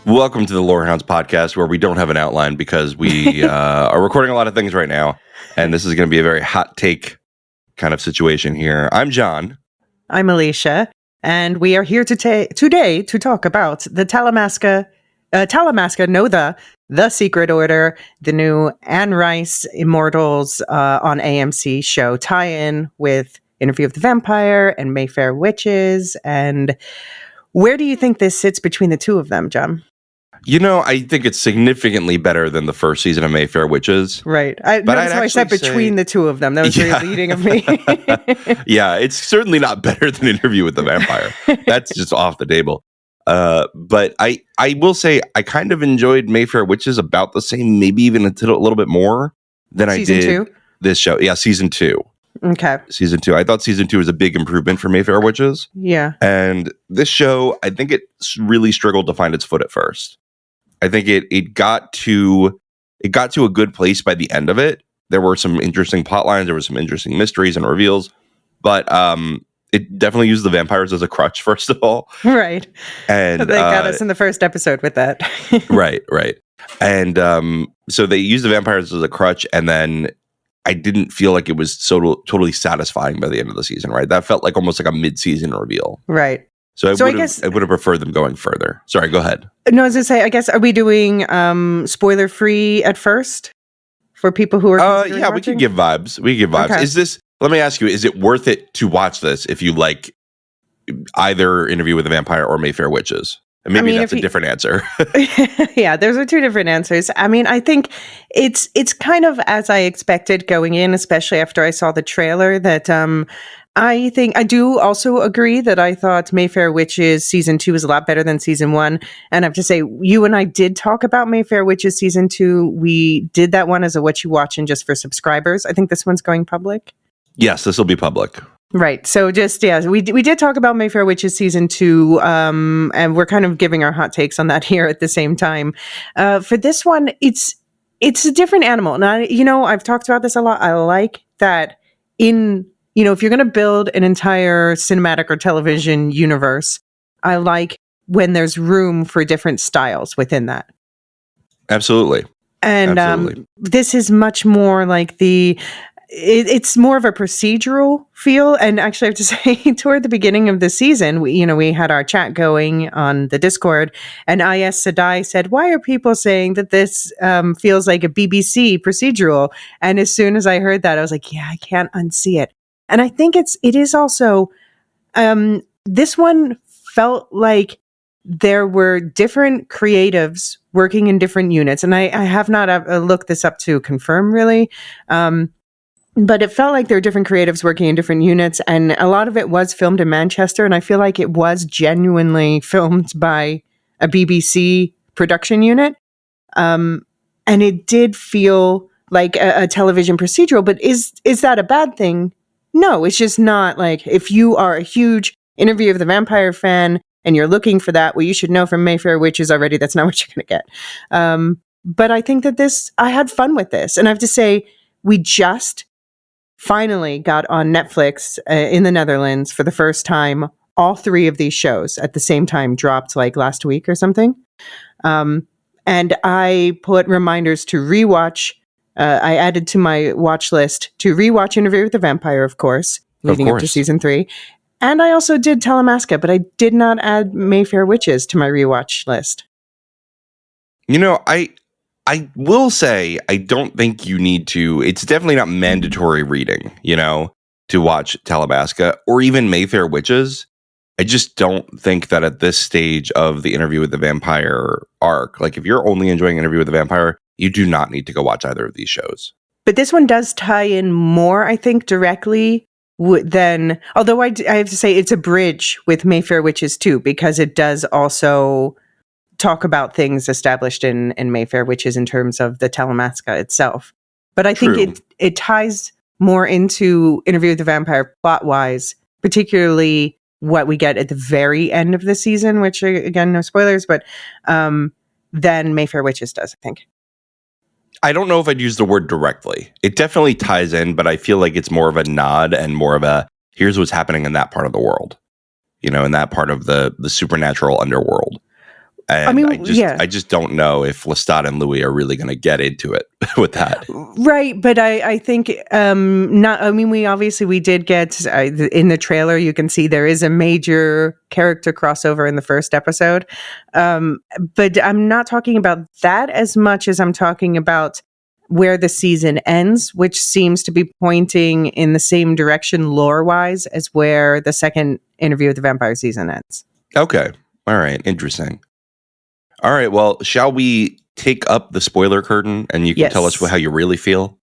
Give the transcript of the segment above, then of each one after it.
Welcome to the Lorehounds podcast, where we don't have an outline because we are recording a lot of things right now, and this is going to be a very hot take kind of situation here. I'm John. I'm Elysia, and we are here today to talk about the Talamasca, the Secret Order, the new Ann Rice Immortals on AMC show tie-in with Interview with the Vampire and Mayfair Witches. And where do you think this sits between the two of them, John? You know, I think it's significantly better than the first season of Mayfair Witches. Right. Notice how I said between the two of them. That was very leading of me. Yeah, it's certainly not better than Interview with the Vampire. That's just off the table. But I will say I kind of enjoyed Mayfair Witches about the same, maybe even a little bit more than I did this show. Yeah, season 2. Okay. Season 2. I thought season 2 was a big improvement for Mayfair Witches. Yeah. And this show, I think it really struggled to find its foot at first. I think it got to a good place by the end of it. There were some interesting plot lines. There were some interesting mysteries and reveals. But it definitely used the vampires as a crutch, first of all. Right. And they got us in the first episode with that. Right. And so they used the vampires as a crutch, and then I didn't feel like it was totally satisfying by the end of the season, right? That felt like almost like a mid-season reveal. Right. So I would have preferred them going further. Sorry, go ahead. No, I was going to say, I guess, are we doing spoiler-free at first for people who are yeah, watching? We can give vibes. Okay. Let me ask you, is it worth it to watch this if you like either Interview with the Vampire or Mayfair Witches? And maybe that's a different answer. Yeah, those are two different answers. I mean, I think it's kind of as I expected going in, especially after I saw the trailer, that I do also agree that I thought Mayfair Witches season 2 was a lot better than season 1. And I have to say, you and I did talk about Mayfair Witches season 2. We did that one as a what you watching just for subscribers. I think this one's going public. Yes, this will be public. Right. So we did talk about Mayfair Witches season 2, and we're kind of giving our hot takes on that here at the same time. For this one, it's a different animal. Now, I've talked about this a lot. I like that if you're going to build an entire cinematic or television universe, I like when there's room for different styles within that. Absolutely. And this is much more like it's more of a procedural feel. And actually, I have to say, toward the beginning of the season, we had our chat going on the Discord, and IS Sadai said, "Why are people saying that this feels like a BBC procedural?" And as soon as I heard that, I was like, "Yeah, I can't unsee it." And I think it is also this one felt like there were different creatives working in different units, and I have not looked this up to confirm really. But it felt like there were different creatives working in different units, and a lot of it was filmed in Manchester, and I feel like it was genuinely filmed by a BBC production unit. And it did feel like a television procedural, but is that a bad thing? No, it's just not. Like, if you are a huge Interview with the Vampire fan and you're looking for that, well, you should know from Mayfair Witches already that's not what you're going to get. But I think that I had fun with this. And I have to say, we just finally got on Netflix in the Netherlands for the first time. All 3 of these shows at the same time dropped like last week or something. And I put reminders to rewatch. I added to my watch list to rewatch Interview with the Vampire, of course, leading up to season 3. And I also did Talamasca, but I did not add Mayfair Witches to my rewatch list. I will say, I don't think you need to. It's definitely not mandatory reading, to watch Talamasca or even Mayfair Witches. I just don't think that at this stage of the Interview with the Vampire arc, like if you're only enjoying Interview with the Vampire, you do not need to go watch either of these shows. But this one does tie in more, I think, directly than, although I have to say it's a bridge with Mayfair Witches too, because it does also talk about things established in Mayfair Witches in terms of the Talamasca itself. But I think it ties more into Interview with the Vampire plot-wise, particularly what we get at the very end of the season, which, again, no spoilers, but than Mayfair Witches does, I think. I don't know if I'd use the word directly. It definitely ties in, but I feel like it's more of a nod and more of a, here's what's happening in that part of the world, in that part of the supernatural underworld. And yeah. I just don't know if Lestat and Louis are really going to get into it with that. Right, but I think not. I mean, we did get in the trailer. You can see there is a major character crossover in the first episode, but I'm not talking about that as much as I'm talking about where the season ends, which seems to be pointing in the same direction lore-wise as where the second Interview with the Vampire season ends. Okay, all right, interesting. All right, well, shall we take up the spoiler curtain and you can tell us how you really feel?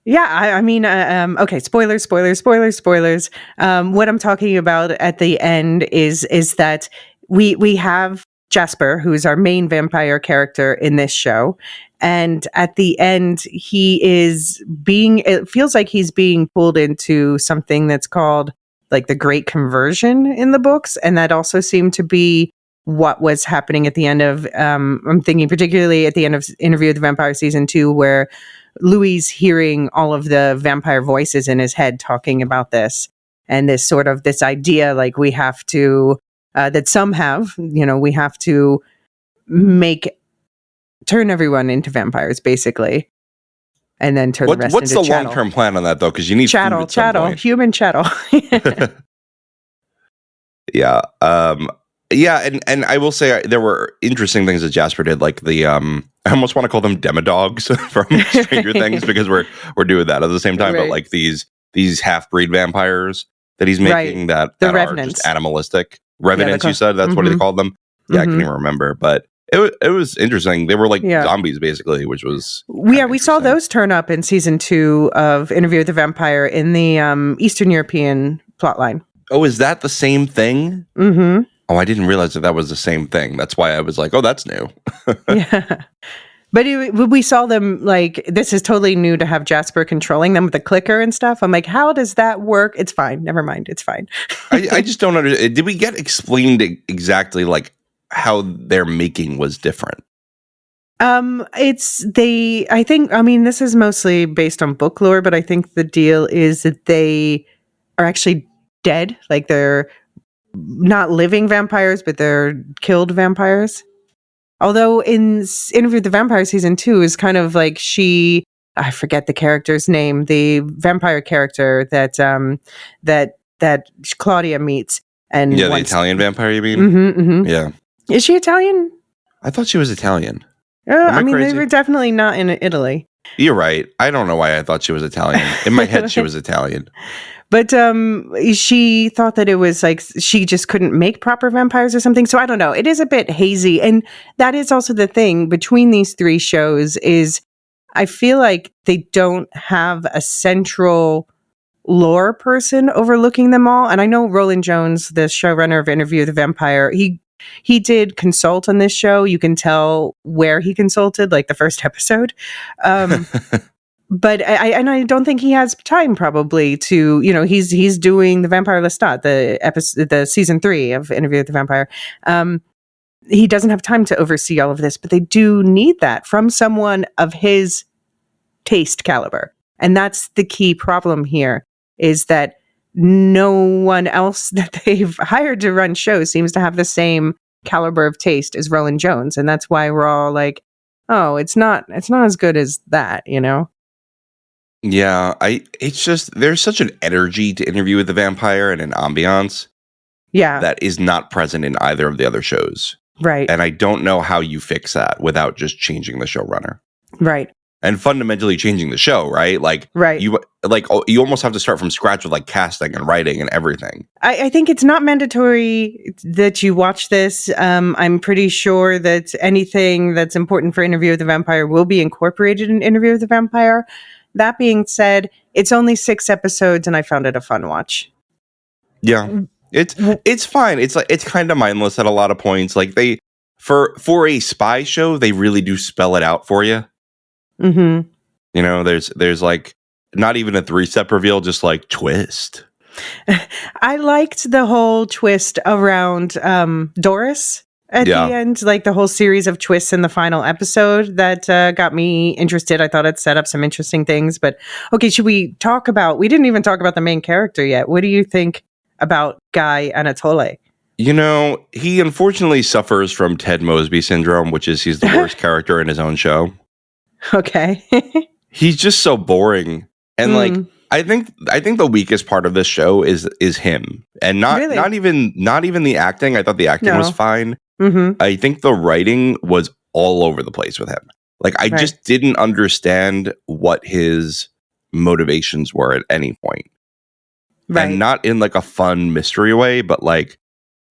Yeah, I mean, okay, spoilers. What I'm talking about at the end is that we have Jasper, who's our main vampire character in this show, and at the end, it feels like he's being pulled into something that's called like the Great Conversion in the books, and that also seemed to be what was happening at the end of, I'm thinking particularly at the end of Interview with the Vampire season 2, where Louis hearing all of the vampire voices in his head talking about this, and this idea like we have to, that some have, we have to turn everyone into vampires basically, and then turn the rest into chattel. What's the long-term plan on that though? Because you need chattel, human chattel. Yeah. Yeah, and I will say there were interesting things that Jasper did, like the I almost want to call them demodogs from Stranger Things, because we're doing that at the same time, but like these half-breed vampires that he's making that are just animalistic. Revenants, you said? That's what he called them? Yeah, I can't even remember, but it was interesting. They were like zombies, basically, which was we saw those turn up in season 2 of Interview with the Vampire in the Eastern European plotline. Oh, is that the same thing? Mm-hmm. Oh, I didn't realize that was the same thing. That's why I was like, oh, that's new. Yeah. But we saw them, like, this is totally new to have Jasper controlling them with the clicker and stuff. I'm like, how does that work? It's fine. Never mind. It's fine. I just don't understand. Did we get explained exactly, like, how their making was different? This is mostly based on book lore, but I think the deal is that they are actually dead. Like, they're not living vampires, but they're killed vampires. Although in Interview with the Vampire season 2 is kind of like I forget the character's name, the vampire character that Claudia meets. And the Italian vampire, you mean? Mm-hmm, mm-hmm. Yeah. Is she Italian? I thought she was Italian. I mean, they were definitely not in Italy. You're right. I don't know why I thought she was Italian. In my head, she was Italian. But she thought that it was like she just couldn't make proper vampires or something. So I don't know. It is a bit hazy. And that is also the thing between these 3 shows is I feel like they don't have a central lore person overlooking them all. And I know Roland Jones, the showrunner of Interview with the Vampire, he did consult on this show. You can tell where he consulted, like the first episode. But I don't think he has time probably to, he's doing the Vampire Lestat, the season 3 of Interview with the Vampire. He doesn't have time to oversee all of this, but they do need that from someone of his taste caliber. And that's the key problem here, is that no one else that they've hired to run shows seems to have the same caliber of taste as Roland Jones. And that's why we're all like, oh, it's not as good as that, Yeah, it's just there's such an energy to Interview with the Vampire and an ambiance that is not present in either of the other shows. Right. And I don't know how you fix that without just changing the showrunner. Right. And fundamentally changing the show, right? Like, you almost have to start from scratch with like casting and writing and everything. I think it's not mandatory that you watch this. I'm pretty sure that anything that's important for Interview with the Vampire will be incorporated in Interview with the Vampire. That being said, it's only 6 episodes, and I found it a fun watch. Yeah, it's fine. It's like it's kind of mindless at a lot of points. Like for a spy show, they really do spell it out for you. Mm-hmm. There's like not even a 3-step reveal, just like twist. I liked the whole twist around Doris at the end, like the whole series of twists in the final episode that got me interested. I thought it set up some interesting things. But okay, should we talk about? We didn't even talk about the main character yet. What do you think about Guy Anatole? You know, he unfortunately suffers from Ted Mosby syndrome, which is he's the worst character in his own show. Okay. He's just so boring. And like Mm, I think the weakest part of this show is him. And not really? not even the acting. I thought the acting was No. fine. Mm-hmm. I think the writing was all over the place with him. Like I Right. just didn't understand what his motivations were at any point. And Right. not in like a fun mystery way, but like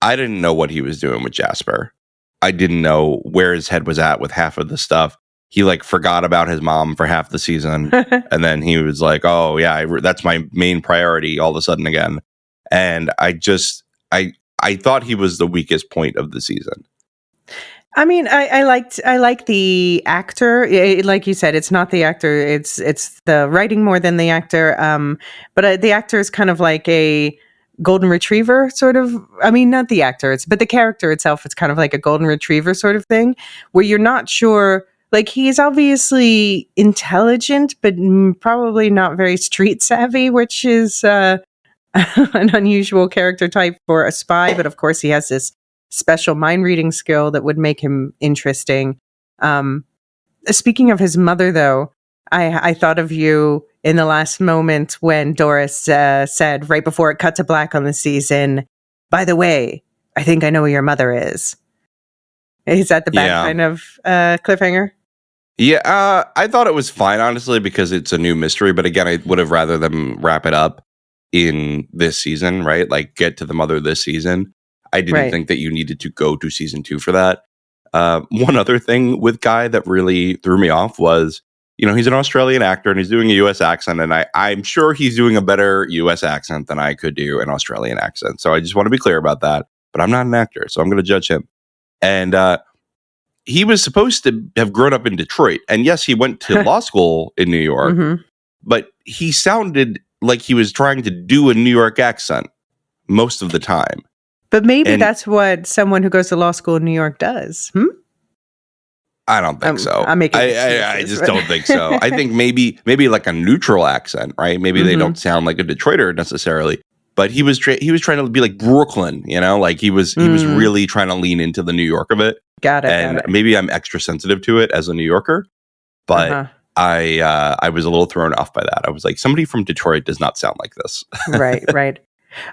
I didn't know what he was doing with Jasper. I didn't know where his head was at with half of the stuff. He like forgot about his mom for half the season, and then he was like, "Oh yeah, that's my main priority." All of a sudden again, and I thought he was the weakest point of the season. I mean, I like the actor. Like you said, it's not the actor. It's the writing more than the actor. But the actor is kind of like a golden retriever sort of. I mean, not the actor. But the character itself. It's kind of like a golden retriever sort of thing, where you're not sure. Like he's obviously intelligent, but probably not very street savvy, which is an unusual character type for a spy. But of course, he has this special mind reading skill that would make him interesting. Um, Speaking of his mother, though, I thought of you in the last moment when Doris said, right before it cut to black on the season, "By the way, I think I know who your mother is." Is that the bad Yeah, kind of cliffhanger? yeah. I thought it was fine, honestly, because it's a new mystery. But again, I would have rather them wrap it up in this season, right? Like get to the mother this season. I didn't Right. think that you needed to go to season 2 for that. One other thing with Guy that really threw me off was, he's an Australian actor and he's doing a U.S. accent, and I'm sure he's doing a better U.S. accent than I could do an Australian accent. So I just want to be clear about that. But I'm not an actor, so I'm going to judge him. And he was supposed to have grown up in Detroit, and yes, he went to law school in New York, Hmm. but he sounded like he was trying to do a New York accent most of the time. But maybe And that's what someone who goes to law school in New York does. Hmm? I don't think so. I'm making I excuses. just don't think so. I think maybe like a neutral accent, right? Maybe they don't sound like a Detroiter necessarily, but he was trying to be like Brooklyn, like he was really trying to lean into the New York of it. Got it. And Got it. maybe I'm extra sensitive to it as a New Yorker, but Uh-huh. I was a little thrown off by that. I was like, somebody from Detroit does not sound like this. Right, right.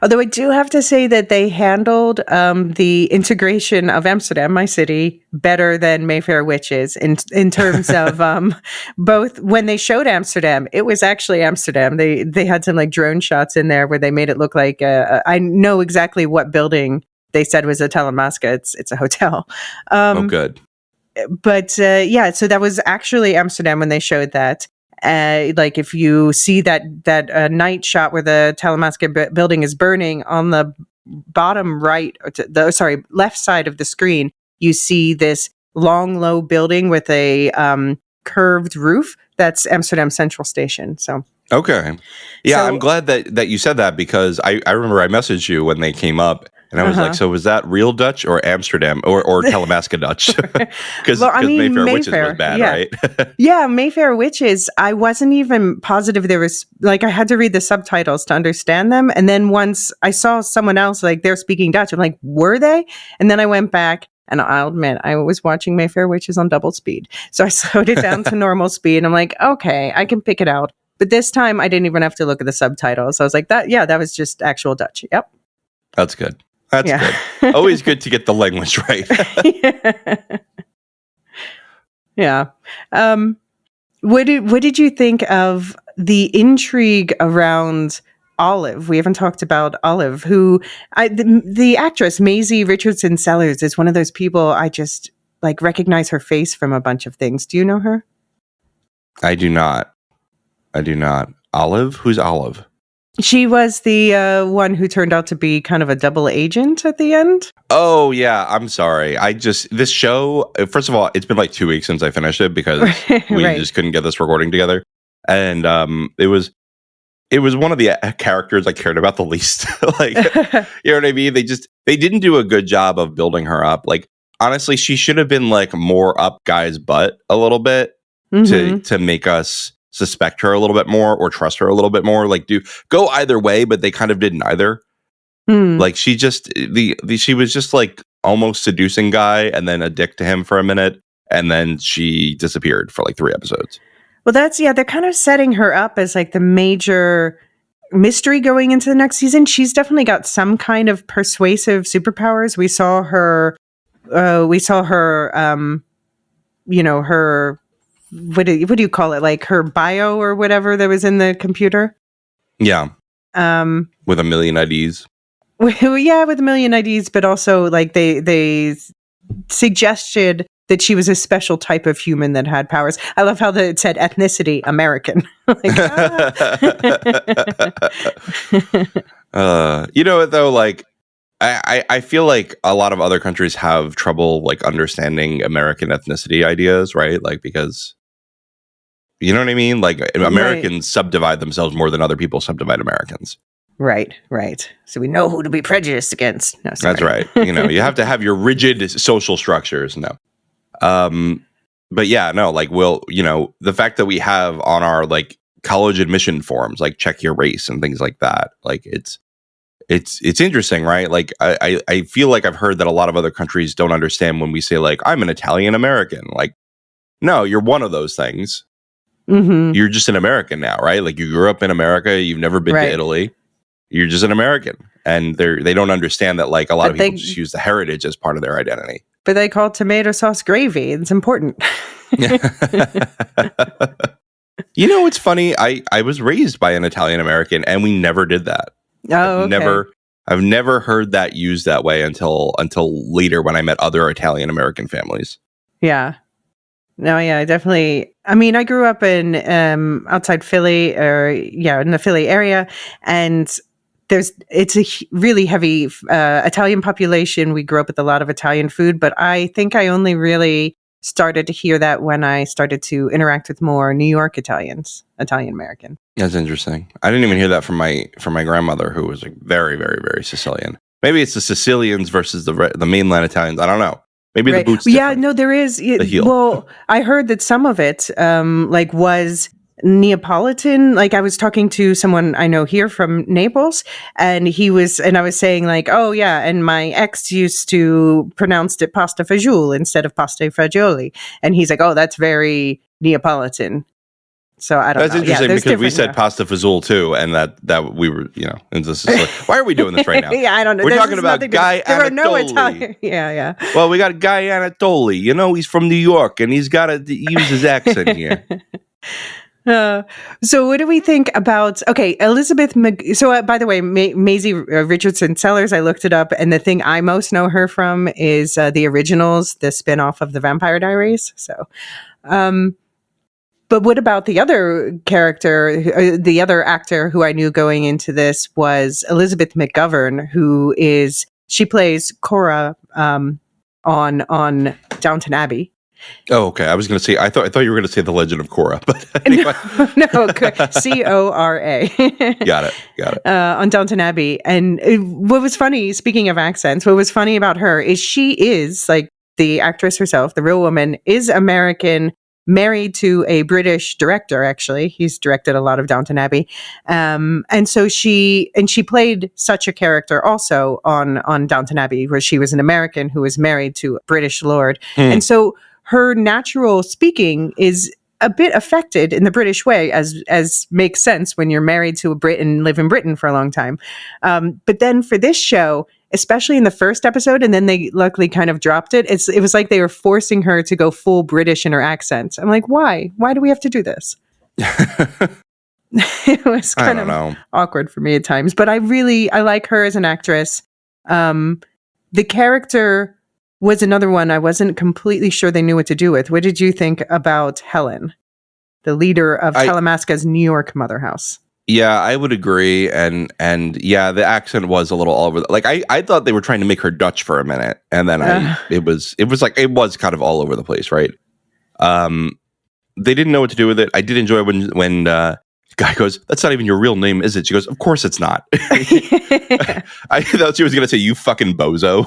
Although I do have to say that they handled the integration of Amsterdam, my city, better than Mayfair Witches in terms of both. When they showed Amsterdam, it was actually Amsterdam. They had some like drone shots in there where they made it look like I know exactly what building they said was a Talamasca. It's a hotel. Oh, good. But yeah, so that was actually Amsterdam when they showed that. Like if you see that night shot where the Talamasca building is burning on the bottom right, or left side of the screen, you see this long, low building with a curved roof. That's Amsterdam Central Station. So Okay. Yeah, I'm so glad that you said that, because I remember I messaged you when they came up, and I was like, uh-huh. so was that real Dutch or Amsterdam or Talamasca Dutch? Because Well, I mean Mayfair Witches was Mayfair, bad, yeah. right? Yeah, Mayfair Witches. I wasn't even positive there was like I had to read the subtitles to understand them. And then once I saw someone else like they're speaking Dutch, I'm like, were they? And then I went back and I'll admit I was watching Mayfair Witches on double speed. So I slowed it down to normal speed. And I'm like, okay, I can pick it out. But this time I didn't even have to look at the subtitles. I was like, that was just actual Dutch. Yep. That's good. That's Yeah. good. Always good to get the language right. Yeah. What did you think of the intrigue around Olive? We haven't talked about Olive, who the actress Maisie Richardson Sellers is one of those people I just like recognize her face from a bunch of things. Do you know her? I do not. Olive? Who's Olive? She was the one who turned out to be kind of a double agent at the end. Oh, yeah. I'm sorry. This show, first of all, it's been like 2 weeks since I finished it because we Right. just couldn't get this recording together. And it was one of the characters I cared about the least. Like, you know what I mean? They didn't do a good job of building her up. Like, honestly, she should have been like more up Guy's butt a little bit Mhm. to make us suspect her a little bit more or trust her a little bit more. Like, go either way, but they kind of did neither. Hmm. Like she just she was just like almost seducing guy and then a dick to him for a minute, and then she disappeared for like 3 episodes. Well, they're kind of setting her up as like the major mystery going into the next season. She's definitely got some kind of persuasive superpowers. We saw her, you know, her, what do you call it? Like her bio or whatever that was in the computer. Yeah. With a million IDs. Yeah, with a million IDs, but also like they suggested that she was a special type of human that had powers. I love how it said ethnicity American. Like, you know what though, like I feel like a lot of other countries have trouble like understanding American ethnicity ideas, right? Like because you know what I mean? Like Americans subdivide themselves more than other people subdivide Americans. Right. So we know who to be prejudiced against. No, sorry. That's right. You know, you have to have your rigid social structures. No. But yeah, no, like you know, the fact that we have on our like college admission forms, like check your race and things like that, like it's interesting, right? Like I feel like I've heard that a lot of other countries don't understand when we say like I'm an Italian American. Like, no, you're one of those things. Mm-hmm. You're just an American now, right? Like you grew up in America, you've never been to Italy. You're just an American, and they don't understand that like a lot of people just use the heritage as part of their identity. But they call tomato sauce gravy. It's important. You know, it's funny. I was raised by an Italian American, and we never did that. Oh, okay. I've never heard that used that way until later when I met other Italian American families. Yeah. No, yeah, definitely. I mean, I grew up in outside Philly, in the Philly area, and it's a really heavy Italian population. We grew up with a lot of Italian food, but I think I only really started to hear that when I started to interact with more New York Italian American. That's interesting. I didn't even hear that from my grandmother, who was like very, very, very Sicilian. Maybe it's the Sicilians versus the mainland Italians. I don't know. Maybe the boots. Yeah, no, there is. Well, I heard that some of it like was Neapolitan. Like I was talking to someone I know here from Naples, and I was saying like, oh yeah, and my ex used to pronounce it pasta fagioli instead of pasta fagioli, and he's like, oh, that's very Neapolitan. So I don't know. That's interesting because we said pasta fazool too, and that we were, you know, and this is like, why are we doing this right now? Yeah, I don't know. We're talking about Guy Anatoli. There are no Italian. Yeah. Well, we got Guy Anatoli. You know, he's from New York, and he's got to use his accent here. So what do we think about, Elizabeth so by the way, Maisie Richardson Sellers, I looked it up, and the thing I most know her from is the originals, the spinoff of the Vampire Diaries. So but what about the other character, the other actor who I knew going into this was Elizabeth McGovern, she plays Cora on Downton Abbey. Oh, okay. I was going to say, I thought you were going to say The Legend of Korra, but anyway. No, Cora. Got it. On Downton Abbey. And what was funny, speaking of accents, what was funny about her is she is, like the actress herself, the real woman, is American, married to a British director, actually. He's directed a lot of Downton Abbey. And so she played such a character also on Downton Abbey, where she was an American who was married to a British lord. And so her natural speaking is a bit affected in the British way, as makes sense when you're married to a Brit and live in Britain for a long time. But then for this show, especially in the first episode, and then they luckily kind of dropped it. It was like they were forcing her to go full British in her accent. I'm like, why? Why do we have to do this? It was kind of awkward for me at times, but I like her as an actress. The character was another one I wasn't completely sure they knew what to do with. What did you think about Helen, the leader of Talamasca's New York mother house? Yeah, I would agree, and yeah, the accent was a little all over. Like I thought they were trying to make her Dutch for a minute, and then it was kind of all over the place, right? They didn't know what to do with it. I did enjoy when guy goes, "That's not even your real name, is it?" She goes, "Of course it's not." I thought she was gonna say, "You fucking bozo."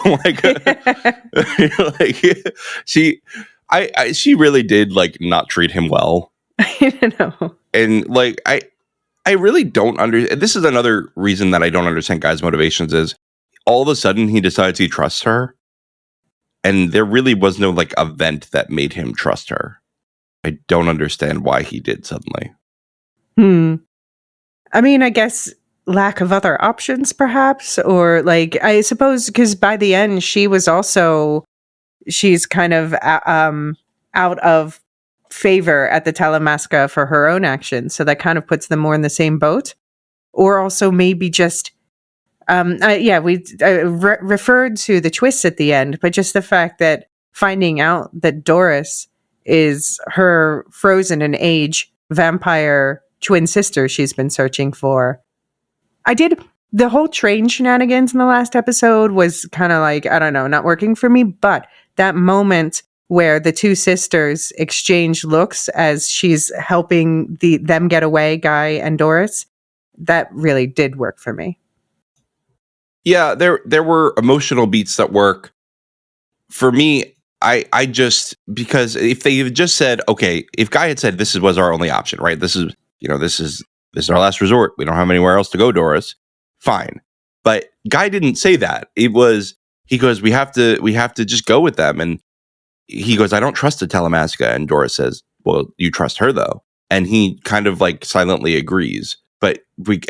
She really did like not treat him well. I know, and like I really don't understand. This is another reason that I don't understand guys' motivations is all of a sudden he decides he trusts her. And there really was no like event that made him trust her. I don't understand why he did suddenly. I mean, I guess lack of other options, perhaps, or like, I suppose, because by the end, she's kind of out of favor at the Talamasca for her own actions. So that kind of puts them more in the same boat. Or also maybe just, we referred to the twists at the end, but just the fact that finding out that Doris is her frozen in age vampire twin sister she's been searching for. The whole train shenanigans in the last episode was kind of like, I don't know, not working for me, but that moment where the two sisters exchange looks as she's helping them get away, Guy and Doris, that really did work for me. Yeah, there were emotional beats that work. For me, I just, because if they had just said, okay, if Guy had said this was our only option, right? This is our last resort. We don't have anywhere else to go, Doris. Fine. But Guy didn't say that. He goes, we have to just go with them. And he goes, I don't trust the Talamasca. And Doris says, well, you trust her though. And he kind of like silently agrees. But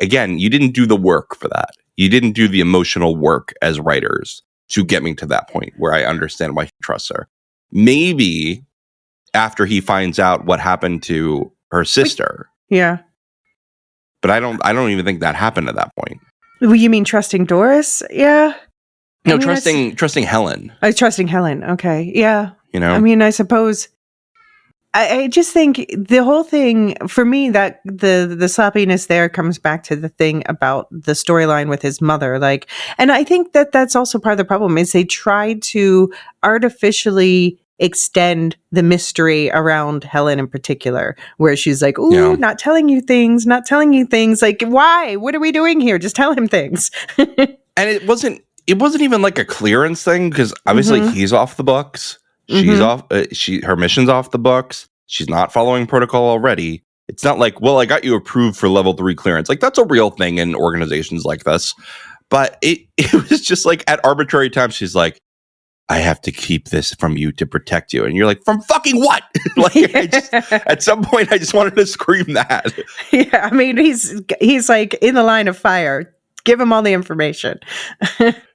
again, you didn't do the work for that. You didn't do the emotional work as writers to get me to that point where I understand why he trusts her. Maybe after he finds out what happened to her sister. Yeah. But I don't even think that happened at that point. Well, you mean trusting Doris? Yeah. No, trusting Helen. Trusting Helen. Okay. Yeah. You know? I mean, I suppose I just think the whole thing for me, that the sloppiness there comes back to the thing about the storyline with his mother. Like, and I think that's also part of the problem is they tried to artificially extend the mystery around Helen in particular, where she's like, ooh, not telling you things. Like, why? What are we doing here? Just tell him things. And it wasn't even like a clearance thing, because obviously he's off the books. She's off. Her mission's off the books. She's not following protocol already. It's not like, well, I got you approved for level 3 clearance. Like, that's a real thing in organizations like this. But it was just like at arbitrary times, she's like, I have to keep this from you to protect you. And you're like, from fucking what? At some point, I just wanted to scream that. Yeah, I mean, he's like in the line of fire. Give him all the information.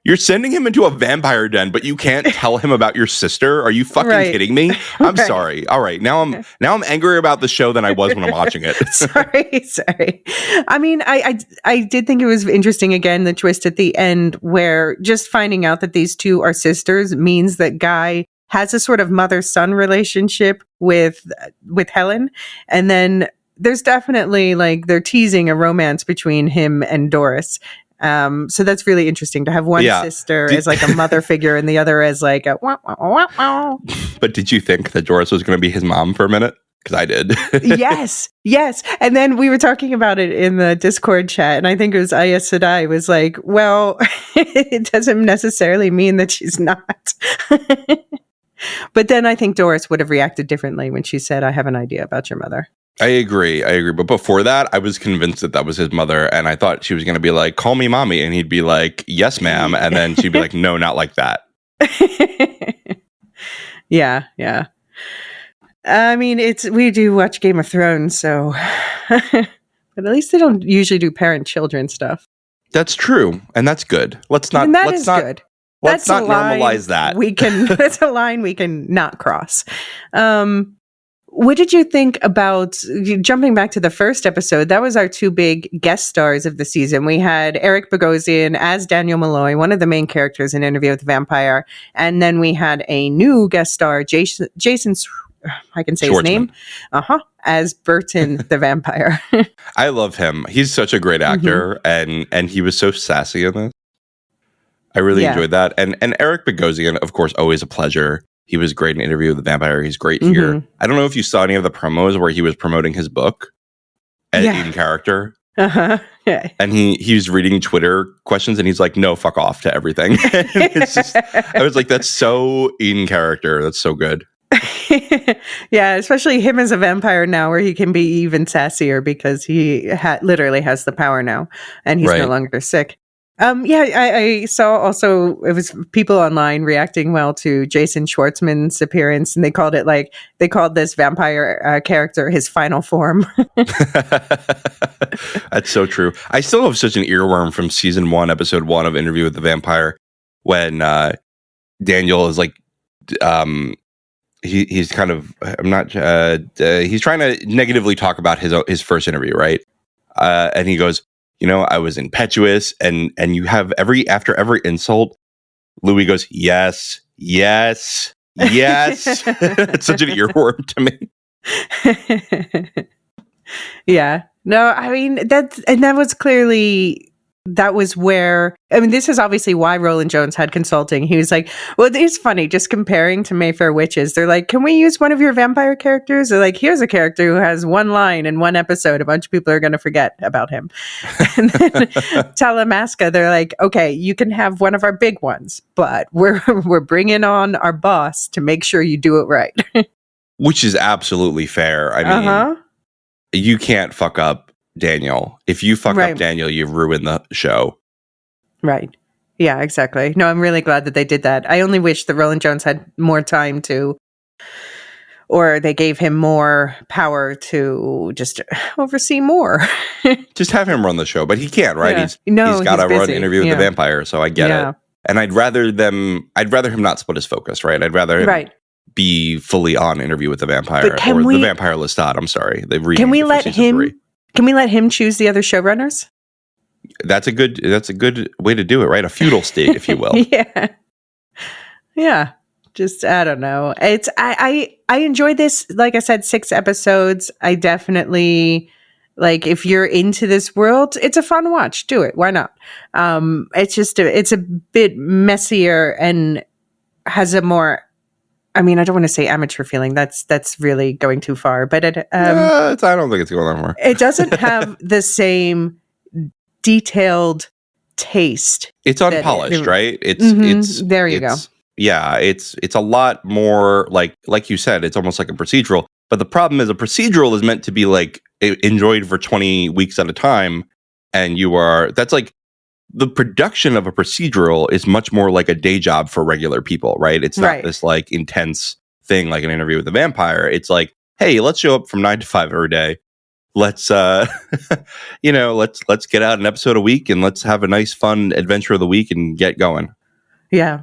You're sending him into a vampire den, but you can't tell him about your sister? Are you fucking kidding me? I'm sorry. All right. Now I'm angrier about the show than I was when I'm watching it. Sorry. I mean, I did think it was interesting, again, the twist at the end, where just finding out that these two are sisters means that Guy has a sort of mother-son relationship with Helen. And then there's definitely, like, they're teasing a romance between him and Doris. So that's really interesting to have one sister as like a mother figure and the other as like a wah, wah, wah, wah. But did you think that Doris was going to be his mom for a minute? Because I did. Yes. And then we were talking about it in the Discord chat, and I think it was Aya Sadai was like, well, it doesn't necessarily mean that she's not. But then I think Doris would have reacted differently when she said, I have an idea about your mother. I agree. But before that, I was convinced that was his mother. And I thought she was going to be like, call me mommy. And he'd be like, yes, ma'am. And then she'd be like, no, not like that. Yeah. I mean, we do watch Game of Thrones, so. But at least they don't usually do parent-children stuff. That's true. And that's good. Good. Let's not normalize that. That's a line we can not cross. What did you think about, jumping back to the first episode, that was our two big guest stars of the season. We had Eric Bogosian as Daniel Malloy, one of the main characters in Interview with the Vampire. And then we had a new guest star, Jason I can say his name, as Burton the Vampire. I love him. He's such a great actor, and he was so sassy in this. I really enjoyed that. And Eric Bogosian, of course, always a pleasure. He was great in Interview with the Vampire. He's great here. I don't know if you saw any of the promos where he was promoting his book in character. Yeah. And he was reading Twitter questions and he's like, no, fuck off to everything. I was like, that's so in character. That's so good. Yeah, especially him as a vampire now, where he can be even sassier because he literally has the power now and he's no longer sick. Yeah, I saw also it was people online reacting well to Jason Schwartzman's appearance, and they called this vampire character his final form. That's so true. I still have such an earworm from season 1, episode 1 of Interview with the Vampire, when Daniel is like, he's kind of, I'm not, he's trying to negatively talk about his first interview, right? And he goes, I was impetuous, and you have after every insult, Louis goes, yes, yes, yes. It's such an earworm to me. Yeah. No, I mean, that was clearly, that was where, I mean, this is obviously why Roland Jones had consulting. He was like, well, it's funny, just comparing to Mayfair Witches. They're like, can we use one of your vampire characters? They're like, here's a character who has one line in one episode. A bunch of people are going to forget about him. And then Talamasca, they're like, okay, you can have one of our big ones, but we're bringing on our boss to make sure you do it right. Which is absolutely fair. I mean, you can't fuck up Daniel. If you fuck up Daniel, you've ruined the show. Right. Yeah, exactly. No, I'm really glad that they did that. I only wish that Roland Jones had more time or they gave him more power to just oversee more. Just have him run the show, but he can't, right? Yeah. He's got to run Interview with the Vampire, so I get it. And I'd rather him not split his focus, right? I'd rather him be fully on Interview with the Vampire, the Vampire Lestat. I'm sorry, can we let him choose the other showrunners? That's a good way to do it, right? A feudal state, if you will. Yeah. Just, I don't know. It's I enjoyed this. Like I said, 6 episodes. I definitely, like, if you're into this world, it's a fun watch. Do it. Why not? It's just it's a bit messier and has a more, I mean, I don't want to say amateur feeling. That's really going too far. But I don't think it's going that far. It doesn't have the same detailed taste. It's unpolished, right? It's there you go. Yeah, it's a lot more like you said, it's almost like a procedural. But the problem is, a procedural is meant to be like enjoyed for 20 weeks at a time, and that's like, the production of a procedural is much more like a day job for regular people, right? It's not this like intense thing like an Interview with the Vampire. It's like, hey, let's show up from 9 to 5 every day. Let's let's get out an episode a week, and let's have a nice fun adventure of the week and get going. Yeah.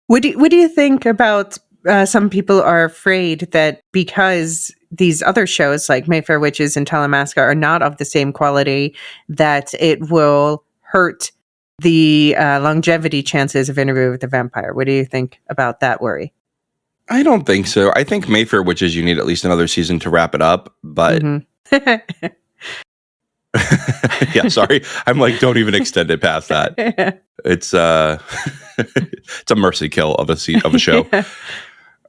What do you think about some people are afraid that because these other shows like Mayfair Witches and Talamasca are not of the same quality, that it will hurt the longevity chances of Interview with the Vampire? What do you think about that worry? I don't think so. I think Mayfair Witches, you need at least another season to wrap it up, but yeah, sorry. I'm like, don't even extend it past that. It's it's a mercy kill of a show.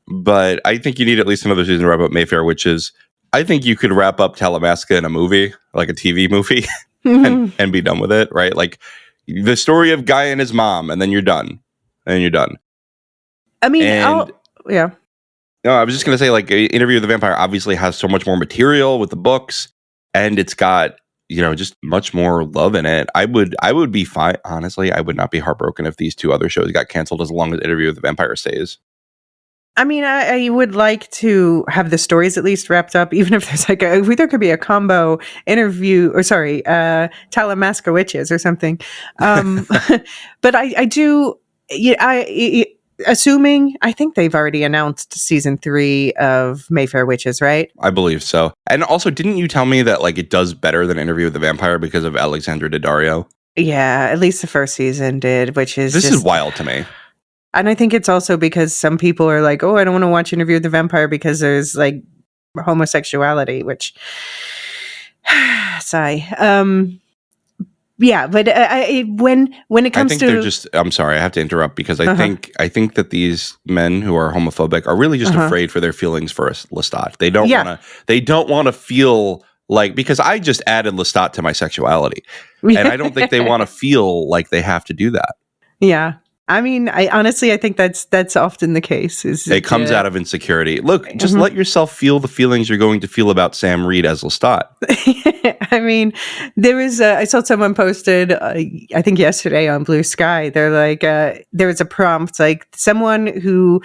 But I think you need at least another season to wrap up Mayfair Witches. I think you could wrap up Talamasca in a movie, like a TV movie, and be done with it, right? Like the story of Guy and his mom, and then you're done. I mean, yeah. No, I was just going to say, like, Interview with the Vampire obviously has so much more material with the books, and it's got, just much more love in it. I would be fine. Honestly, I would not be heartbroken if these 2 other shows got canceled, as long as Interview with the Vampire stays. I mean, I would like to have the stories at least wrapped up, even if there's like there could be a combo interview, or sorry, Talamasca Witches or something. But I do, assuming, I think they've already announced season 3 of Mayfair Witches, right? I believe so. And also, didn't you tell me that like it does better than Interview with the Vampire because of Alexandra Daddario? Yeah, at least the first season did, which is is wild to me. And I think it's also because some people are like, oh, I don't want to watch Interview with the Vampire because there's like homosexuality, which sigh. Yeah, but when it comes to, I'm sorry, I have to interrupt, because I think that these men who are homophobic are really just afraid for their feelings for Lestat. They don't want to feel like, because I just added Lestat to my sexuality, and I don't think they want to feel like they have to do that. Yeah. I mean, I think that's often the case. It comes out of insecurity. Look, just Mhm. let yourself feel the feelings you're going to feel about Sam Reed as Lestat. I mean, there was I saw someone posted, I think yesterday on Blue Sky. They're like, there was a prompt like someone who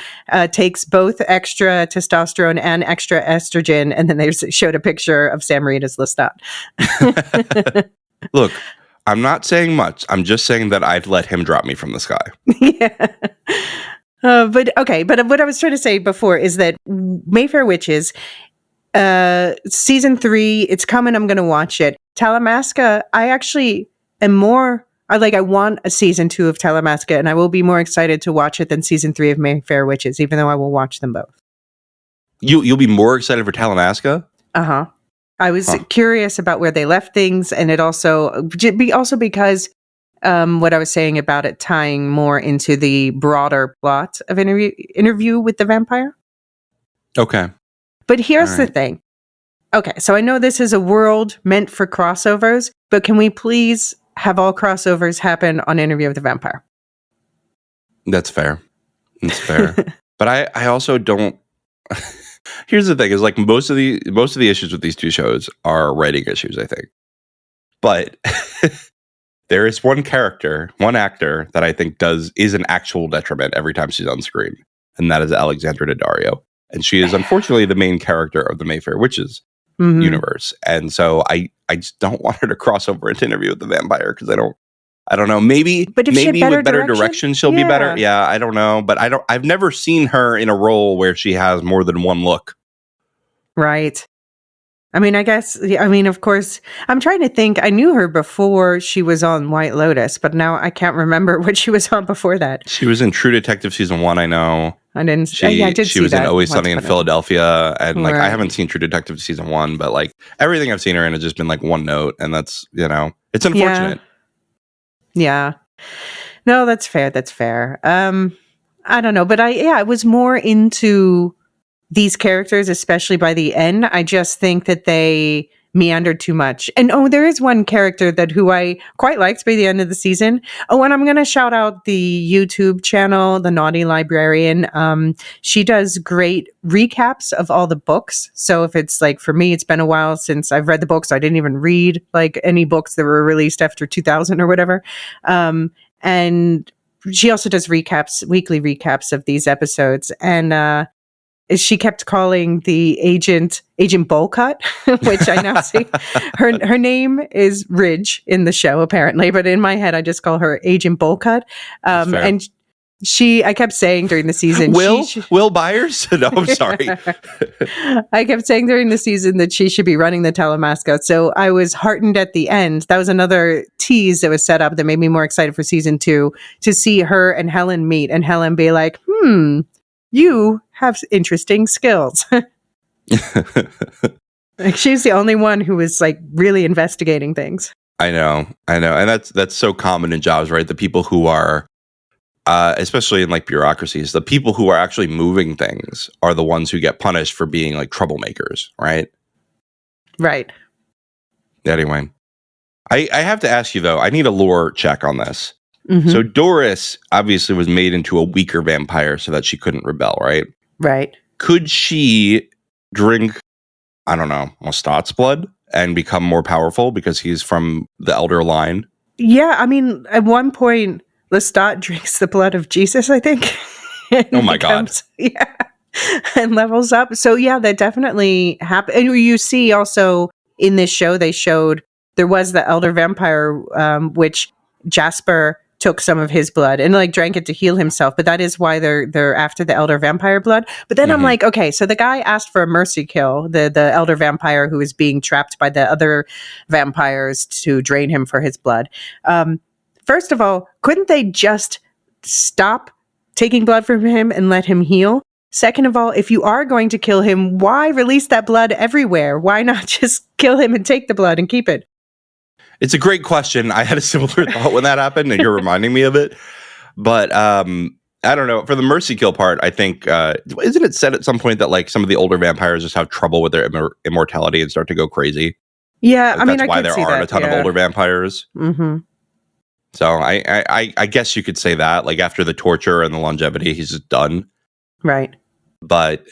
takes both extra testosterone and extra estrogen, and then they showed a picture of Sam Reed as Lestat. Look, I'm not saying much. I'm just saying that I'd let him drop me from the sky. Yeah. But what I was trying to say before is that Mayfair Witches, season 3, it's coming. I'm going to watch it. Talamasca, I actually am more. I want a season 2 of Talamasca, and I will be more excited to watch it than season 3 of Mayfair Witches, even though I will watch them both. You'll be more excited for Talamasca? Uh-huh. I was curious about where they left things, and it also because what I was saying about it tying more into the broader plot of interview with the vampire. Okay. But here's the thing. Okay, so I know this is a world meant for crossovers, but can we please have all crossovers happen on Interview with the Vampire? That's fair. That's fair. But I also don't. Here's the thing: is like most of the issues with these two shows are writing issues, I think. But there is one actor that I think is an actual detriment every time she's on screen, and that is Alexandra Daddario, and she is unfortunately the main character of the Mayfair Witches universe, and so I just don't want her to cross over into Interview with the Vampire because I don't know. Maybe with better direction she'll be better. Yeah, I don't know, but I've never seen her in a role where she has more than one look. Right. I mean, of course, I'm trying to think. I knew her before she was on White Lotus, but now I can't remember what she was on before that. She was in True Detective season 1, I know. I didn't. She was in Always Sunny in Philadelphia, and I haven't seen True Detective season 1, but like everything I've seen her in has just been like one note, and that's it's unfortunate. Yeah. No, that's fair. That's fair. I don't know, but I was more into these characters, especially by the end. I just think that they meandered too much. And there is one character who I quite liked by the end of the season. Oh, and I'm going to shout out the YouTube channel, The Naughty Librarian. She does great recaps of all the books. So if it's like, for me, it's been a while since I've read the books. I didn't even read like any books that were released after 2000 or whatever. And she also does weekly recaps of these episodes. And, she kept calling the Agent Bowlcut, which I now see. Her name is Ridge in the show, apparently, but in my head, I just call her Agent Bowlcut. And I kept saying during the season, Will Byers? No, I'm sorry. I kept saying during the season that she should be running the Talamasca. So I was heartened at the end. That was another tease that was set up that made me more excited for season 2 to see her and Helen meet and Helen be like, you have interesting skills. Like she's the only one who was like really investigating things. I know. And that's so common in jobs, right? The people who are, especially in like bureaucracies, the people who are actually moving things are the ones who get punished for being like troublemakers, right? Right. Anyway, I have to ask you though, I need a lore check on this. So Doris obviously was made into a weaker vampire so that she couldn't rebel, right? Right. Could she drink, I don't know, Lestat's blood and become more powerful because he's from the elder line? Yeah, I mean, at one point, Lestat drinks the blood of Jesus, I think. Oh my God. Yeah. And levels up. So yeah, that definitely happened. And you see also in this show, they showed there was the elder vampire, which Jasper took some of his blood and like drank it to heal himself. But that is why they're after the elder vampire blood. But then I'm like, okay, so the guy asked for a mercy kill, the elder vampire who is being trapped by the other vampires to drain him for his blood. First of all, couldn't they just stop taking blood from him and let him heal? Second of all, if you are going to kill him, why release that blood everywhere? Why not just kill him and take the blood and keep it? It's a great question. I had a similar thought when that happened, and you're reminding me of it. But I don't know. For the mercy kill part, I think, isn't it said at some point that like some of the older vampires just have trouble with their immortality and start to go crazy? Yeah, like, I mean, that's why there aren't a ton of older vampires. Mm-hmm. So I guess you could say that, like, after the torture and the longevity, he's just done. Right. But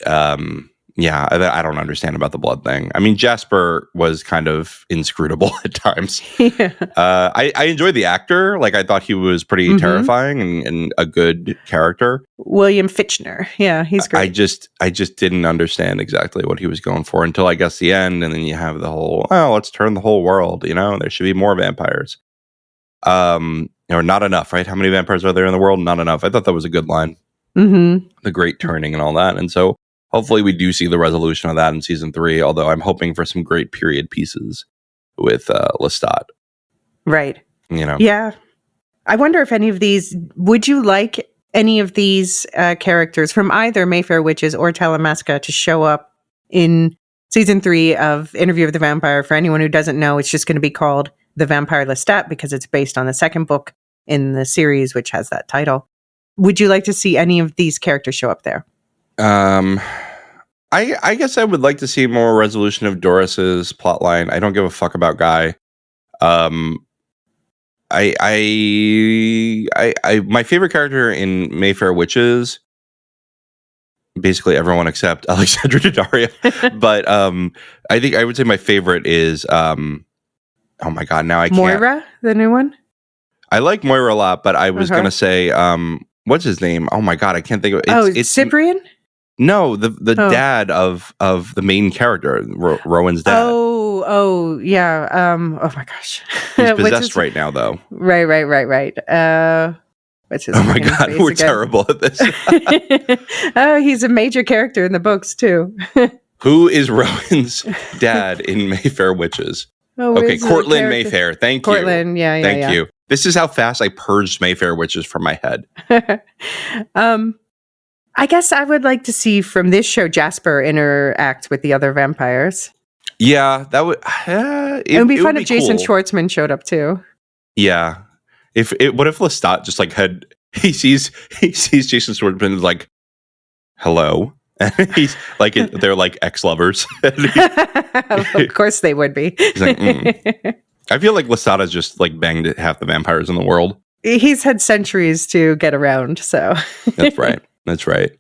yeah, I don't understand about the blood thing. I mean, Jasper was kind of inscrutable at times. Yeah. I enjoyed the actor. Like, I thought he was pretty terrifying and a good character. William Fichtner. Yeah, he's great. I just didn't understand exactly what he was going for until I guess the end, and then you have the whole, oh, let's turn the whole world. You know, there should be more vampires. Or not enough, right? How many vampires are there in the world? Not enough. I thought that was a good line. The great turning and all that. And so hopefully we do see the resolution of that in season 3, although I'm hoping for some great period pieces with Lestat. Right. You know? Yeah. I wonder if any of these, would you like any of these characters from either Mayfair Witches or Talamasca to show up in season 3 of Interview with the Vampire? For anyone who doesn't know, it's just going to be called The Vampire Lestat because it's based on the second book in the series, which has that title. Would you like to see any of these characters show up there? I guess I would like to see more resolution of Doris's plotline. I don't give a fuck about Guy. My favorite character in Mayfair Witches, basically everyone except Alexandra Daddario. But I think I would say my favorite is oh my god, now I can't. Moira, the new one. I like Moira a lot, but I was gonna say what's his name? Oh my god, I can't think of it. It's Cyprian? No, the dad of the main character, Rowan's dad. Oh yeah. Oh my gosh. He's possessed right now, though. Right. What's his name? Oh my god, we're terrible at this. Oh, he's a major character in the books too. Who is Rowan's dad in Mayfair Witches? Okay, Cortland Mayfair. Thank you. Cortland, yeah. Thank you. This is how fast I purged Mayfair Witches from my head. I guess I would like to see from this show Jasper interact with the other vampires. Yeah, that would. It would be fun if Jason Schwartzman showed up too. Yeah. What if Lestat just like he sees Jason Schwartzman is like, hello. And he's like, they're like ex-lovers. Of course they would be. He's like, I feel like Lestat has just like banged half the vampires in the world. He's had centuries to get around, so. That's right.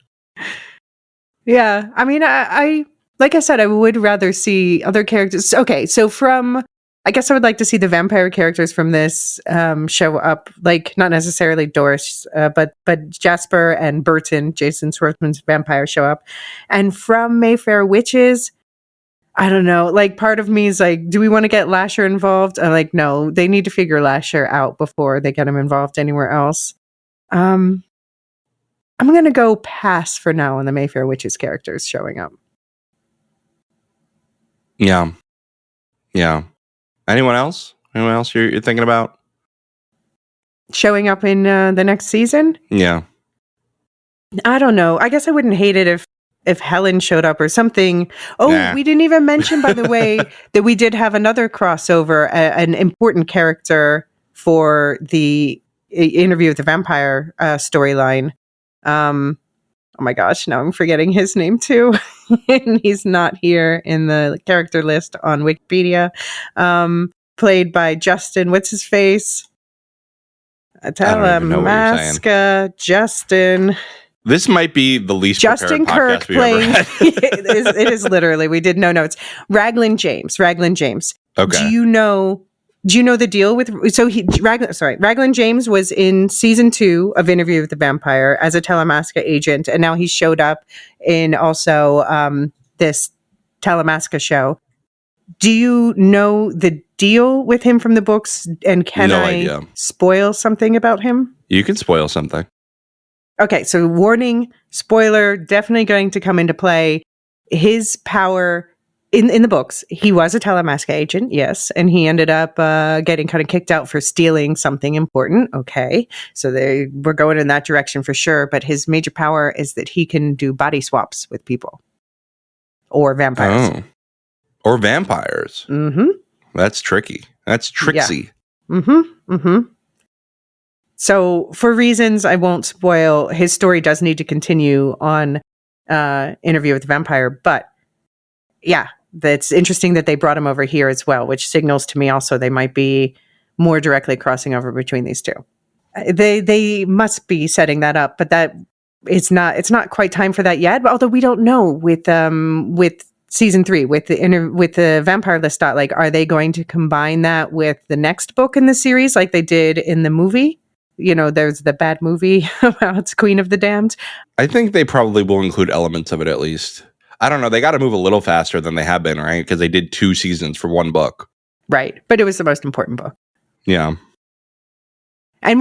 Yeah. I mean, I like I said, I would rather see other characters. Okay, so I guess I would like to see the vampire characters from this show up, like not necessarily Doris, but Jasper and Burton, Jason Schwartzman's vampire, show up. And from Mayfair Witches, I don't know, like part of me is like, do we want to get Lasher involved? I'm like, no, they need to figure Lasher out before they get him involved anywhere else. I'm going to go pass for now on the Mayfair Witches characters showing up. Yeah. Anyone else? Anyone else you're thinking about? Showing up in the next season? Yeah. I don't know. I guess I wouldn't hate it if Helen showed up or something. Oh, we didn't even mention, by the way, that we did have another crossover, an important character for the Interview with the Vampire storyline. Oh my gosh, now I'm forgetting his name too. And he's not here in the character list on Wikipedia. Played by Justin, what's his face? Talamasca, Justin. This might be the least Justin Kirk playing. It is literally, we did no notes. Raglan James. Okay. Do you know the deal with, Raglan James was in season 2 of Interview with the Vampire as a Talamasca agent, and now he showed up in also this Talamasca show. Do you know the deal with him from the books, and can I spoil something about him? You can spoil something. Okay, so warning, spoiler, definitely going to come into play. His power in the books, he was a Talamasca agent, yes, and he ended up getting kind of kicked out for stealing something important. Okay, so we're going in that direction for sure, but his major power is that he can do body swaps with people. Or vampires. Oh. Or vampires. Mm-hmm. That's tricky. That's tricksy. Yeah. Mm-hmm. Mm-hmm. So for reasons I won't spoil, his story does need to continue on Interview with the Vampire, but yeah, that's interesting that they brought him over here as well, which signals to me also they might be more directly crossing over between these two. They must be setting that up, but that it's not quite time for that yet. But although we don't know with season 3 with the Vampire Lestat, like, are they going to combine that with the next book in the series like they did in the movie? You know, there's the bad movie about Queen of the Damned. I think they probably will include elements of it at least. I don't know. They got to move a little faster than they have been, right? Because they did 2 seasons for 1 book. Right. But it was the most important book. Yeah. And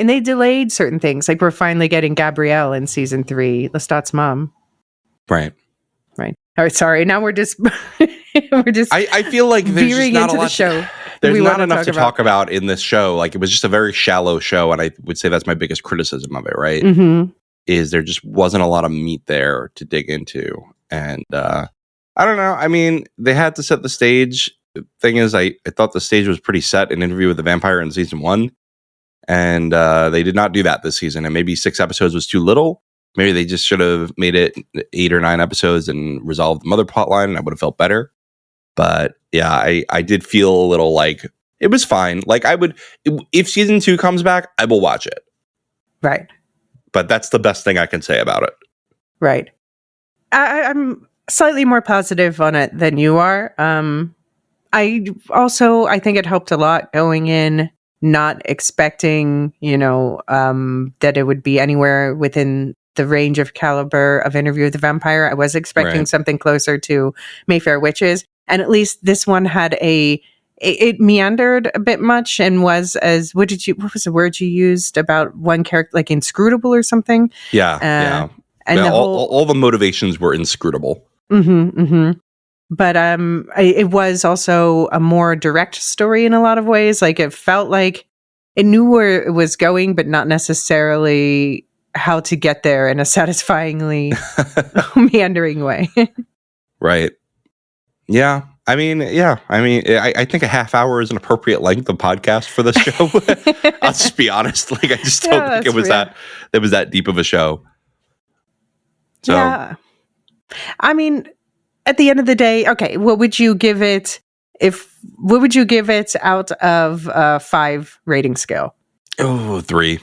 they delayed certain things. Like, we're finally getting Gabrielle in season 3, Lestat's mom. Right. Right. All right. Sorry. Now we're just I feel like there's just not a lot. Show. There's not enough to talk about in this show. Like, it was just a very shallow show, and I would say that's my biggest criticism of it. Right. Mm-hmm. Is there just wasn't a lot of meat there to dig into, and I don't know. I mean, they had to set the stage. The thing is, I thought the stage was pretty set in Interview with the Vampire in season 1. And they did not do that this season. And maybe 6 episodes was too little. Maybe they just should have made it 8 or 9 episodes and resolved the mother plotline, and I would have felt better. But yeah, I did feel a little like it was fine. Like, I would, if season 2 comes back, I will watch it. Right. But that's the best thing I can say about it. Right. I'm slightly more positive on it than you are. I think it helped a lot going in, not expecting, that it would be anywhere within the range of caliber of Interview with the Vampire. I was expecting something closer to Mayfair Witches. And at least this one had it meandered a bit much and was what was the word you used about one character, like inscrutable or something? Yeah. Yeah. And all the motivations were inscrutable. Mm-hmm, mm-hmm. But it was also a more direct story in a lot of ways. Like, it felt like it knew where it was going, but not necessarily how to get there in a satisfyingly meandering way. Right. Yeah. I mean, I think a half hour is an appropriate length of podcast for this show. I'll just be honest. Like, I just don't think it was that deep of a show. So, yeah. I mean, at the end of the day, okay, what would you give it out of 5 rating scale? Oh, 3.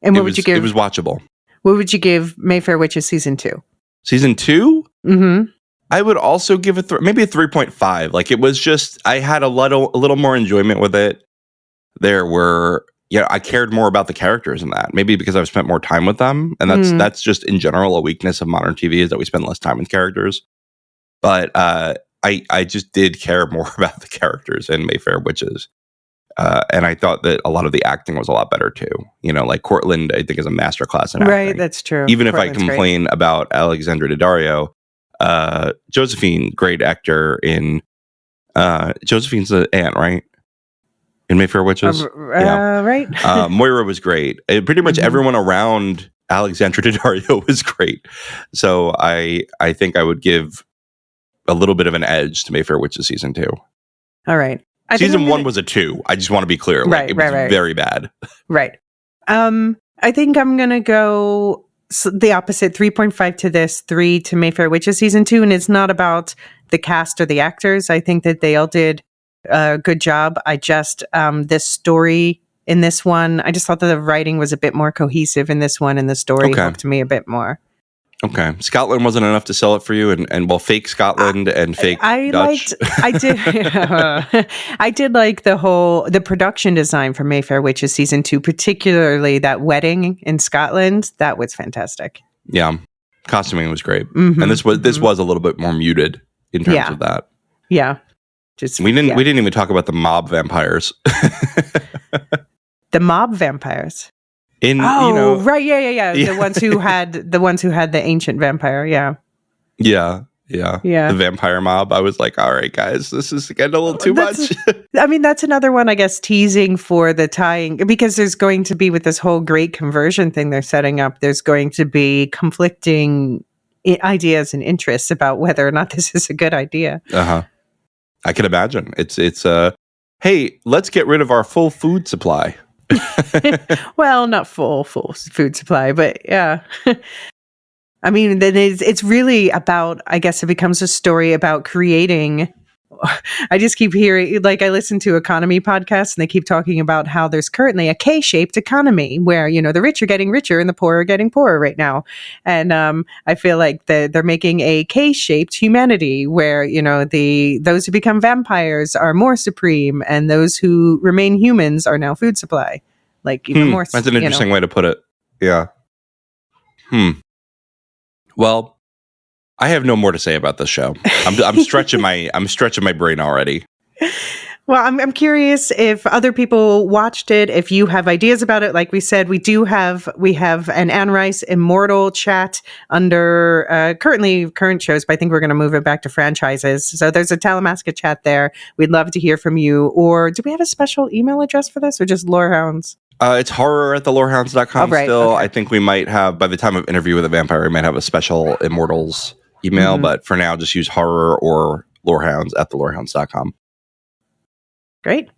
And what would you give? It was watchable. What would you give Mayfair Witches season 2? Season 2? Mm-hmm. I would also give it maybe a 3.5. Like, it was just, I had a little more enjoyment with it. There were, I cared more about the characters in that. Maybe because I've spent more time with them. And that's just in general a weakness of modern TV, is that we spend less time with characters. But I just did care more about the characters in Mayfair Witches. And I thought that a lot of the acting was a lot better too. Like Cortland, I think, is a masterclass in acting. Right, that's true. Even Cortland's if I complain about Alexandra Daddario, Josephine, great actor in Josephine's the aunt, right? In Mayfair Witches? Right. Moira was great. Pretty much everyone around Alexandra Daddario was great. So I think I would give a little bit of an edge to Mayfair Witches season 2. All right. Season 1 was a 2. I just want to be clear. Like, it was very bad. Right. I think I'm going to go the opposite, 3.5 to this, 3 to Mayfair Witches season 2. And it's not about the cast or the actors. I think that they all did a good job. I just, this story in this one, I just thought that the writing was a bit more cohesive in this one, and the story hooked me a bit more. Okay. Scotland wasn't enough to sell it for you, and well, fake Scotland and fake Dutch. I did like the production design for Mayfair Witches season 2, particularly that wedding in Scotland. That was fantastic. Yeah. Costuming was great. Mm-hmm, and this was a little bit more muted in terms of that. Yeah. We didn't even talk about the mob vampires. The mob vampires. Right, yeah. The ones who had the ancient vampire, yeah. The vampire mob. I was like, all right, guys, this is getting a little too much. I mean, that's another one, I guess, teasing for the tying, because there's going to be, with this whole great conversion thing they're setting up, there's going to be conflicting ideas and interests about whether or not this is a good idea. I can imagine. It's hey, let's get rid of our full food supply. Well, not full food supply, but yeah. I mean, then it's really about, I guess it becomes a story about creating I just keep hearing, like, I listen to economy podcasts and they keep talking about how there's currently a K-shaped economy where, the rich are getting richer and the poor are getting poorer right now. And I feel like they're making a K-shaped humanity where, those who become vampires are more supreme and those who remain humans are now food supply. Like, even more. That's an interesting way to put it. Yeah. Well, I have no more to say about this show. I'm stretching my brain already. Well, I'm curious if other people watched it, if you have ideas about it. Like we said, we have an Ann Rice Immortal chat under current shows, but I think we're going to move it back to franchises. So there's a Talamasca chat there. We'd love to hear from you. Or do we have a special email address for this, or just Lorehounds? It's horror@thelorehounds.com right, still. okay. I think we might have, by the time of Interview with a Vampire, we might have a special Immortals email, but for now, just use horror or Lorehounds@thelorehounds.com. Great.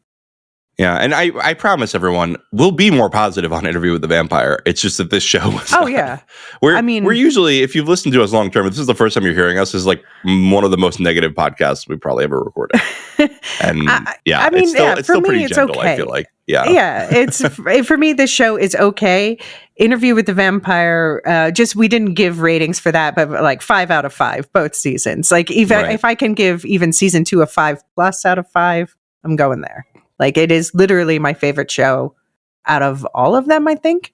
Yeah, and I promise everyone, we'll be more positive on Interview with the Vampire. It's just that this show was Yeah. We're usually, if you've listened to us long term, if this is the first time you're hearing us, this is like one of the most negative podcasts we probably ever recorded. And it's still pretty gentle, okay. I feel like. Yeah. Yeah, it's for me, this show is okay. Interview with the Vampire, we didn't give ratings for that, but like 5 out of 5, both seasons. Like, even if I can give even season 2 a 5+ out of 5, I'm going there. Like, it is literally my favorite show out of all of them, I think.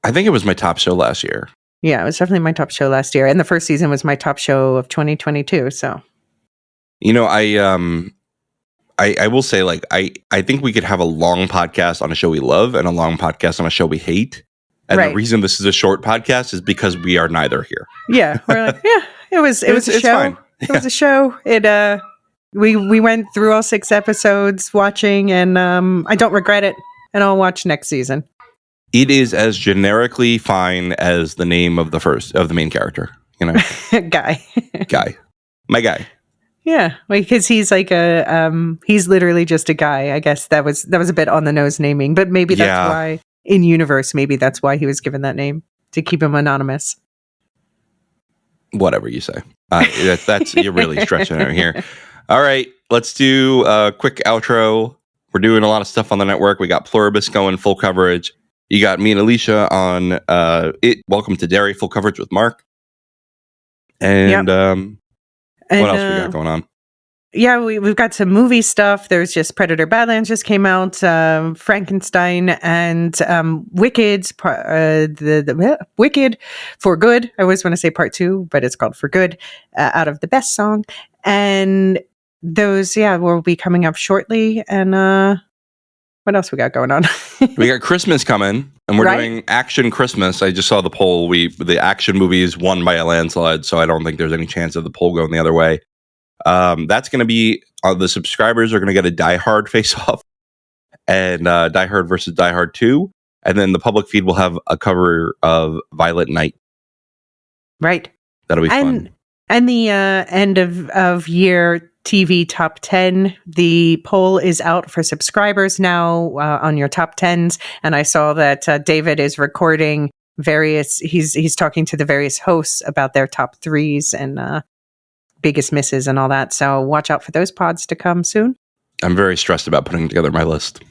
I think it was my top show last year. Yeah, it was definitely my top show last year. And the first season was my top show of 2022. So, I will say, like, I think we could have a long podcast on a show we love and a long podcast on a show we hate. And the reason this is a short podcast is because we are neither here. Yeah, we're like, it was a show. Fine. It was a show. We went through all 6 episodes watching, and I don't regret it. And I'll watch next season. It is as generically fine as the name of the main character. Guy. My guy. Yeah, because he's like he's literally just a guy. I guess that was a bit on the nose naming, but maybe that's why in universe, maybe that's why he was given that name, to keep him anonymous. Whatever you say. That's you're really stretching it here. All right, let's do a quick outro. We're doing a lot of stuff on the network. We got Pluribus going, full coverage. You got me and Elysia on Welcome to Derry, full coverage with Mark. And what else we got going on? Yeah, we've got some movie stuff. There's just Predator Badlands just came out, Frankenstein and Wicked, the Wicked for Good. I always want to say part 2, but it's called For Good, out of the best song. And those, will be coming up shortly. And what else we got going on? We got Christmas coming, and we're doing Action Christmas. I just saw the poll. The action movies won by a landslide, so I don't think there's any chance of the poll going the other way. That's going to be the subscribers are going to get a Die Hard face-off, and Die Hard versus Die Hard 2, and then the public feed will have a cover of Violent Night. Right. That'll be fun. And the end of year TV top 10, the poll is out for subscribers now on your top 10s. And I saw that David is recording he's talking to the various hosts about their top 3s and biggest misses and all that. So watch out for those pods to come soon. I'm very stressed about putting together my list.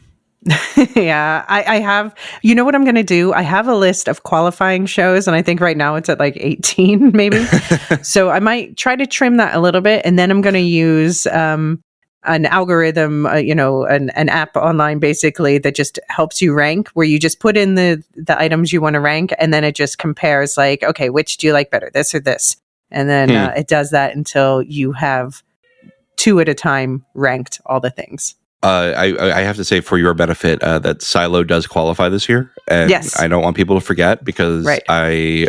Yeah, I have, what I'm going to do? I have a list of qualifying shows, and I think right now it's at like 18, maybe. So I might try to trim that a little bit, and then I'm going to use an algorithm, an app online basically that just helps you rank, where you just put in the items you want to rank, and then it just compares like, okay, which do you like better, this or this? And then it does that until you have 2 at a time ranked all the things. I have to say, for your benefit, that Silo does qualify this year, and I don't want people to forget, because I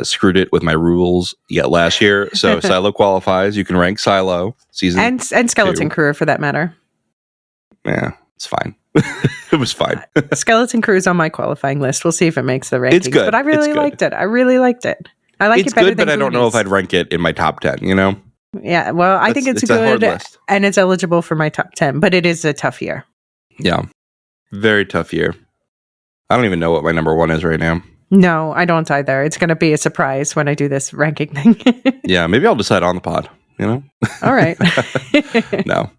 screwed it with my rules yet last year. So Silo qualifies. You can rank Silo season and Skeleton 2. Crew for that matter. Yeah, it's fine. It was fine. Skeleton Crew is on my qualifying list. We'll see if it makes the rankings. It's good, but I really liked it. I like it's it better good, than but I don't know if I'd rank it in my top 10. Yeah, well, I think it's good, and it's eligible for my top 10, but it is a tough year. Yeah, very tough year. I don't even know what my number 1 is right now. No, I don't either. It's going to be a surprise when I do this ranking thing. Yeah, maybe I'll decide on the pod. you know? All right. No.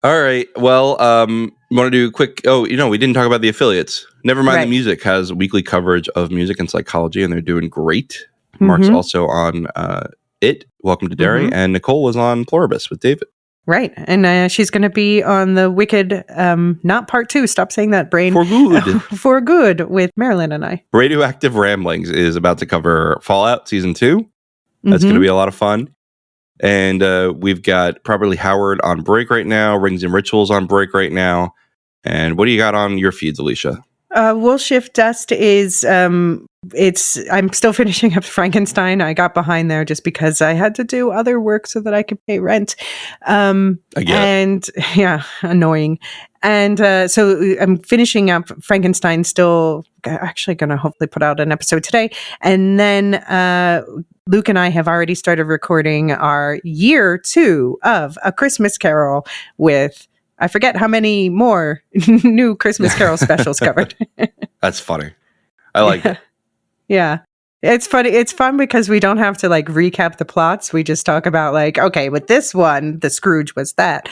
All right. Well, you want to do a quick... Oh, we didn't talk about the affiliates. Nevermind the Music has weekly coverage of music and psychology, and they're doing great. Mark's also on Welcome to Derry, and Nicole was on Pluribus with David. Right. And she's going to be on the Wicked, not part 2, stop saying that, brain. For Good. For Good with Marilyn and I. Radioactive Ramblings is about to cover Fallout Season 2. That's going to be a lot of fun. And we've got Probably Howard on break right now. Rings and Rituals on break right now. And what do you got on your feeds, Elysia? Wool Shift Dust is... I'm still finishing up Frankenstein. I got behind there just because I had to do other work so that I could pay rent. And yeah, annoying. And so I'm finishing up Frankenstein, still actually going to hopefully put out an episode today. And then Luke and I have already started recording our year 2 of A Christmas Carol with, I forget how many more new Christmas Carol specials covered. That's funny. I like it. Yeah. It's funny. It's fun because we don't have to like recap the plots. We just talk about like, okay, with this one, the Scrooge was that.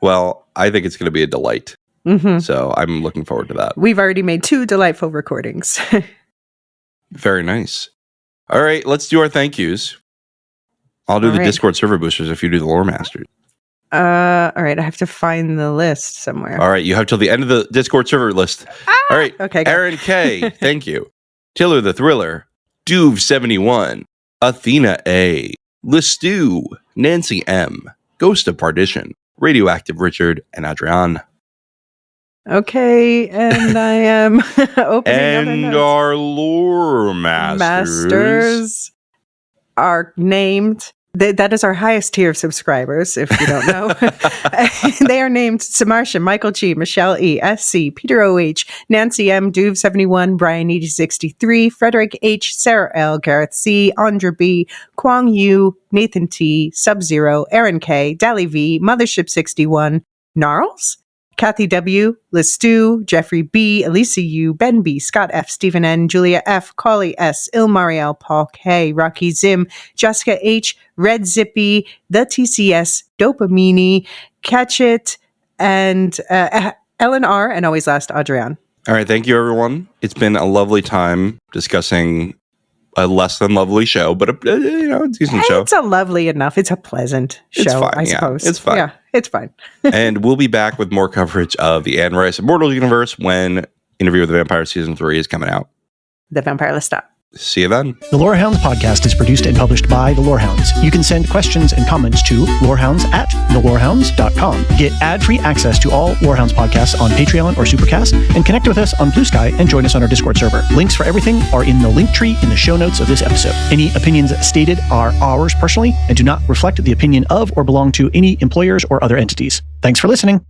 Well, I think it's going to be a delight. So I'm looking forward to that. We've already made 2 delightful recordings. Very nice. All right, let's do our thank yous. I'll do the Discord server boosters if you do the lore masters. All right, I have to find the list somewhere. All right, you have till the end of the Discord server list. All right, okay. Aaron K, thank you. Tiller the Thriller, Duve71, Athena A, Listu, Nancy M, Ghost of Partition, Radioactive Richard, and Adrian. Okay, and I am opening and our lore masters are named. That is our highest tier of subscribers, if you don't know. They are named Samarsha, Michael G, Michelle E, SC, Peter OH, Nancy M, Duve71, Brian E63, Frederick H, Sarah L, Gareth C, Andra B, Kwong Yu, Nathan T, Sub-Zero, Aaron K, Dally V, Mothership 61, Gnarls, Kathy W, Listu, Jeffrey B, Elisa U, Ben B, Scott F, Stephen N, Julia F, Collie S, Ilmariel, Paul K, Rocky Zim, Jessica H, Red Zippy, The TCS, Dopamini, Catch It, and Ellen R, and always last, Adrian. All right, thank you, everyone. It's been a lovely time discussing a less than lovely show, but a decent show. It's a lovely enough. It's a pleasant show, it's fine, I suppose. It's fine. Yeah, it's fine. And we'll be back with more coverage of the Ann Rice Immortals Universe when Interview with the Vampire Season 3 is coming out. The Vampire Lestat. See you then. The Lorehounds podcast is produced and published by the Lorehounds. You can send questions and comments to lorehounds@thelorehounds.com. Get ad-free access to all Lorehounds podcasts on Patreon or Supercast, and connect with us on Blue Sky and join us on our Discord server. Links for everything are in the link tree in the show notes of this episode. Any opinions stated are ours personally and do not reflect the opinion of or belong to any employers or other entities. Thanks for listening.